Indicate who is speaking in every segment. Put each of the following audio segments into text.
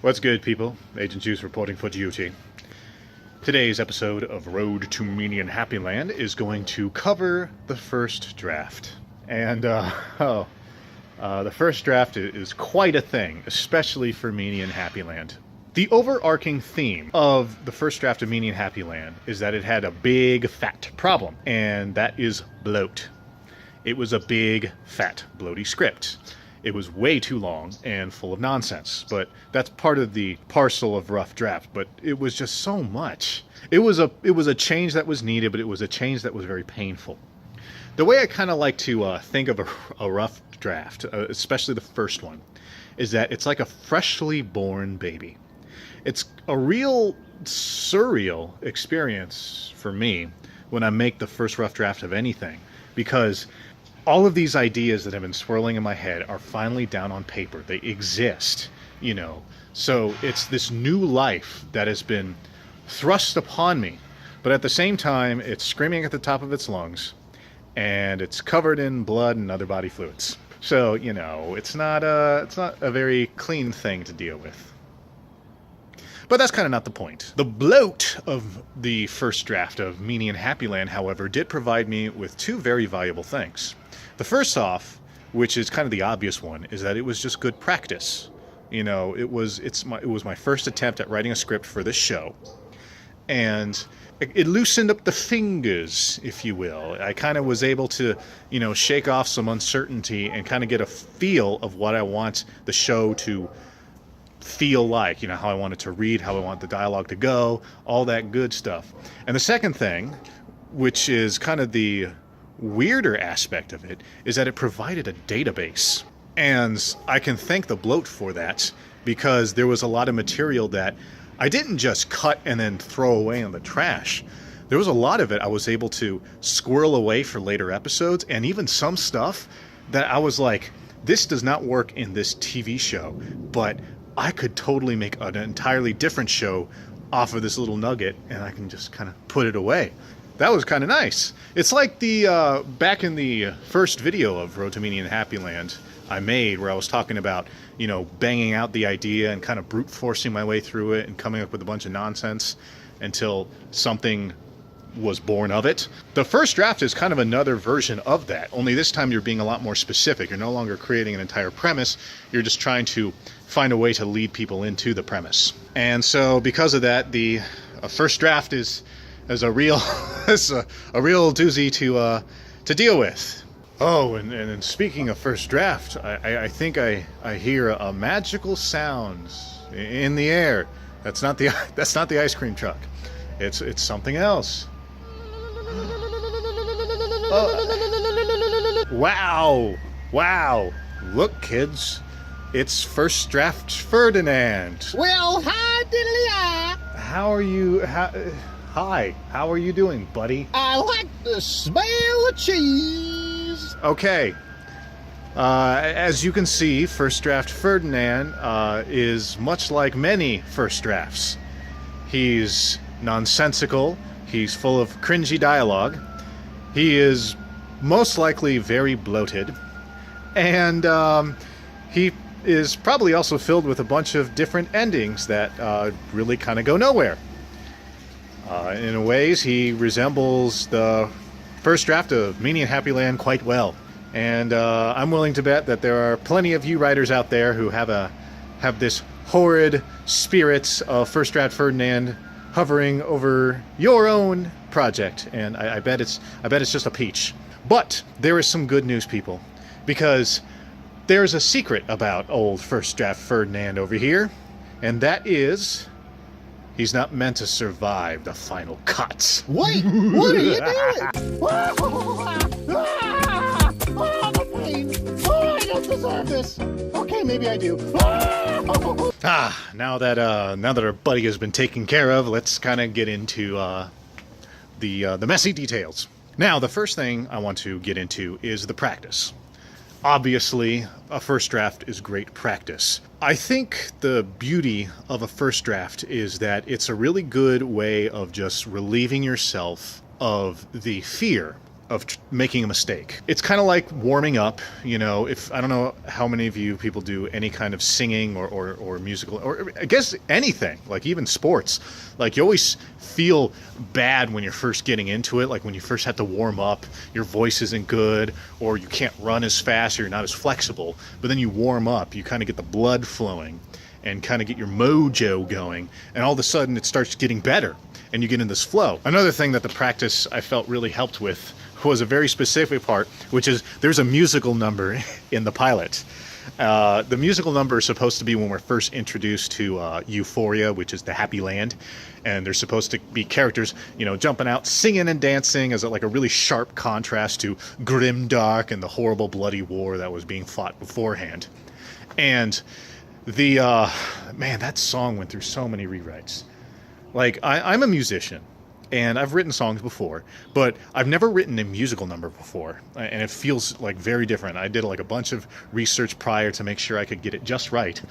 Speaker 1: What's good, people? Agent Juice reporting for duty. Today's episode of Road to Meanie and Happyland is going to cover the first draft. And, the first draft is quite a thing, especially for Meanie and Happyland. The overarching theme of the first draft of Meanie and Happyland is that it had a big, fat problem, and that is bloat. It was a big, fat, bloaty script. It was way too long and full of nonsense, but that's part of the parcel of rough draft. But it was just so much. It was a change that was needed, but it was a change that was very painful. The way I kind of like to think of a rough draft, especially the first one, is that it's like a freshly born baby. It's a real surreal experience for me when I make the first rough draft of anything, because all of these ideas that have been swirling in my head are finally down on paper. They exist, you know. So it's this new life that has been thrust upon me. But at the same time, it's screaming at the top of its lungs. And it's covered in blood and other body fluids. So, you know, it's not a very clean thing to deal with. But that's kind of not the point. The bloat of the first draft of Meanie and Happyland, however, did provide me with two very valuable things. The first off, which is kind of the obvious one, is that it was just good practice. You know, it was my first attempt at writing a script for this show, and it loosened up the fingers, if you will. I kind of was able to, you know, shake off some uncertainty and kind of get a feel of what I want the show to feel like, you know, how I want it to read, how I want the dialogue to go, all that good stuff. And the second thing, which is kind of the weirder aspect of it, is that it provided a database. And I can thank the bloat for that, because there was a lot of material that I didn't just cut and then throw away in the trash. There was a lot of it I was able to squirrel away for later episodes, and even some stuff that I was like, this does not work in this TV show, but I could totally make an entirely different show off of this little nugget, and I can just kind of put it away. That was kind of nice. It's like the back in the first video of Road to Meanie and Happyland I made, where I was talking about, you know, banging out the idea and kind of brute forcing my way through it and coming up with a bunch of nonsense until something was born of it. The first draft is kind of another version of that, only this time you're being a lot more specific. You're no longer creating an entire premise, you're just trying to find a way to lead people into the premise. And so because of that, the first draft is a real a real doozy to deal with. Oh, and speaking of first draft, I think I hear a magical sound in the air. That's not the ice cream truck. It's something else. Wow! Look, kids, it's first draft Ferdinand.
Speaker 2: Well, hi, diddly-eye.
Speaker 1: How are you? Hi, how are you doing, buddy?
Speaker 2: I like the smell of cheese.
Speaker 1: Okay. As you can see, first draft Ferdinand is much like many first drafts. He's nonsensical. He's full of cringy dialogue. He is most likely very bloated. And he is probably also filled with a bunch of different endings that really kind of go nowhere. In ways, he resembles the first draft of Meanie and Happyland quite well. And I'm willing to bet that there are plenty of you writers out there who have this horrid spirit of first draft Ferdinand hovering over your own project, and I bet it's just a peach. But there is some good news, people, because there's a secret about old first draft Ferdinand over here, and that is he's not meant to survive the final cut.
Speaker 2: Wait, what are you doing? The pain. I don't deserve this. Okay, maybe I do.
Speaker 1: Now that our buddy has been taken care of, let's kind of get into the messy details. Now, the first thing I want to get into is the practice. Obviously, a first draft is great practice. I think the beauty of a first draft is that it's a really good way of just relieving yourself of the fear of making a mistake. It's kind of like warming up, you know. If I don't know how many of you people do any kind of singing or musical, or I guess anything, like even sports. Like you always feel bad when you're first getting into it, like when you first have to warm up, your voice isn't good, or you can't run as fast, or you're not as flexible. But then you warm up, you kind of get the blood flowing and kind of get your mojo going, and all of a sudden it starts getting better and you get in this flow. Another thing that the practice I felt really helped with was a very specific part, which is there's a musical number in the pilot. The musical number is supposed to be when we're first introduced to Euphoria, which is the Happy Land, and there's supposed to be characters, you know, jumping out, singing and dancing as like a really sharp contrast to grimdark and the horrible bloody war that was being fought beforehand. And the man, that song went through so many rewrites. Like, I'm a musician, and I've written songs before, but I've never written a musical number before, and it feels like very different. I did like a bunch of research prior to make sure I could get it just right,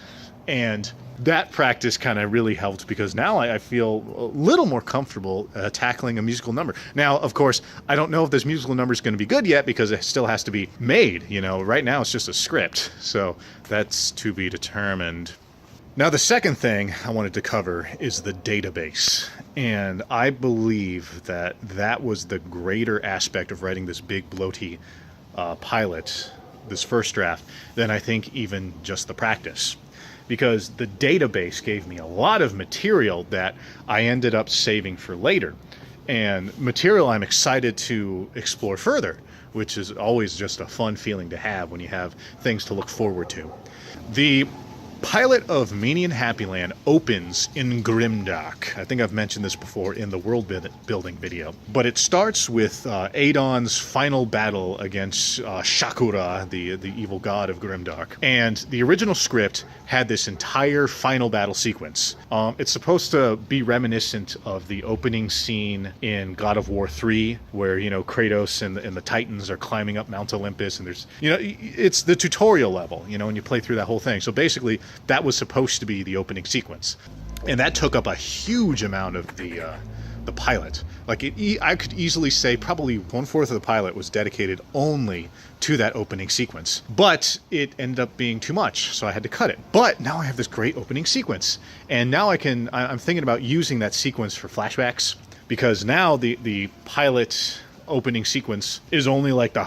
Speaker 1: and that practice kind of really helped, because now I feel a little more comfortable tackling a musical number. Now, of course, I don't know if this musical number is going to be good yet, because it still has to be made. You know, right now it's just a script, so that's to be determined. Now, the second thing I wanted to cover is the database, and I believe that that was the greater aspect of writing this big bloaty pilot, this first draft, than I think even just the practice. Because the database gave me a lot of material that I ended up saving for later, and material I'm excited to explore further, which is always just a fun feeling to have when you have things to look forward to. The pilot of Meanie and Happyland opens in grimdark. I think I've mentioned this before in the world building video. But it starts with Adon's final battle against Shakura, the evil god of grimdark. And the original script had this entire final battle sequence. It's supposed to be reminiscent of the opening scene in God of War 3, where, you know, Kratos and the Titans are climbing up Mount Olympus, and there's, you know, it's the tutorial level, you know, when you play through that whole thing. So basically, that was supposed to be the opening sequence, and that took up a huge amount of the pilot. Like, I could easily say probably 1/4 of the pilot was dedicated only to that opening sequence. But it ended up being too much, so I had to cut it. But now I have this great opening sequence, and now I'm thinking about using that sequence for flashbacks, because now the pilot opening sequence is only like the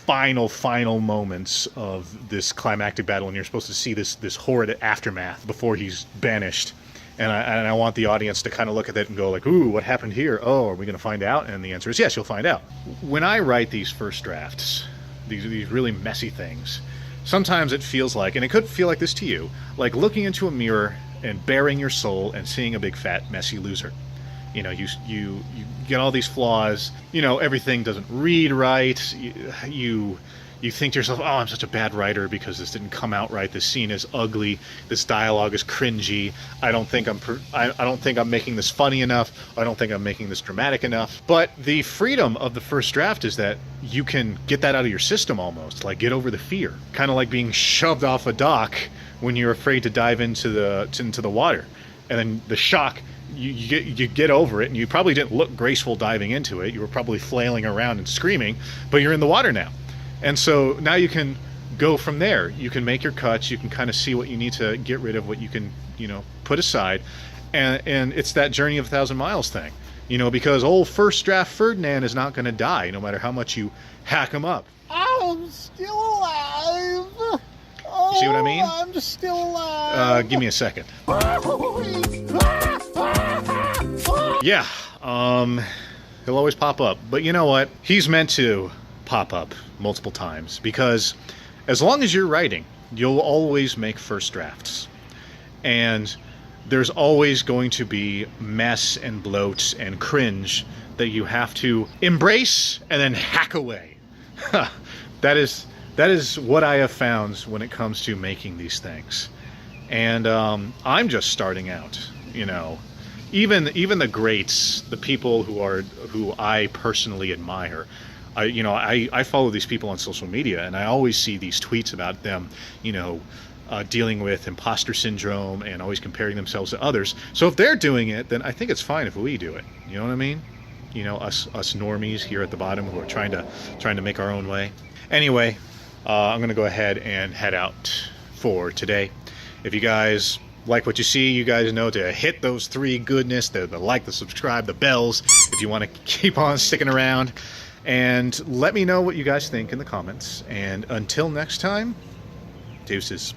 Speaker 1: final moments of this climactic battle, and you're supposed to see this horrid aftermath before he's banished. And I want the audience to kind of look at it and go like, ooh, what happened here? Oh, are we going to find out? And the answer is yes, you'll find out. When I write these first drafts, these really messy things, sometimes it feels like, and it could feel like this to you, like looking into a mirror and baring your soul and seeing a big fat messy loser. You know, you get all these flaws. You know, everything doesn't read right. You think to yourself, oh, I'm such a bad writer because this didn't come out right. This scene is ugly. This dialogue is cringy. I don't think I'm making this funny enough. I don't think I'm making this dramatic enough. But the freedom of the first draft is that you can get that out of your system almost, like get over the fear. Kind of like being shoved off a dock when you're afraid to dive into the water, and then the shock. You get over it, and you probably didn't look graceful diving into it. You were probably flailing around and screaming, but you're in the water now. And so now you can go from there. You can make your cuts. You can kind of see what you need to get rid of, what you can, you know, put aside. And it's that journey of 1,000 miles thing, you know, because old first draft Ferdinand is not going to die no matter how much you hack him up.
Speaker 2: I'm still alive. Oh,
Speaker 1: You see what I mean?
Speaker 2: I'm just still alive.
Speaker 1: Give me a second. Yeah, he'll always pop up. But you know what? He's meant to pop up multiple times, because as long as you're writing, you'll always make first drafts. And there's always going to be mess and bloat and cringe that you have to embrace and then hack away. That is what I have found when it comes to making these things. And I'm just starting out, you know. Even the greats, the people who I personally admire, I follow these people on social media, and I always see these tweets about them, you know, dealing with imposter syndrome and always comparing themselves to others. So if they're doing it, then I think it's fine if we do it. You know what I mean? you know, us normies here at the bottom who are trying to make our own way. Anyway, I'm gonna go ahead and head out for today. If you guys like what you see, you guys know to hit those three goodness, the like, the subscribe, the bells, if you want to keep on sticking around. And let me know what you guys think in the comments. And until next time, deuces.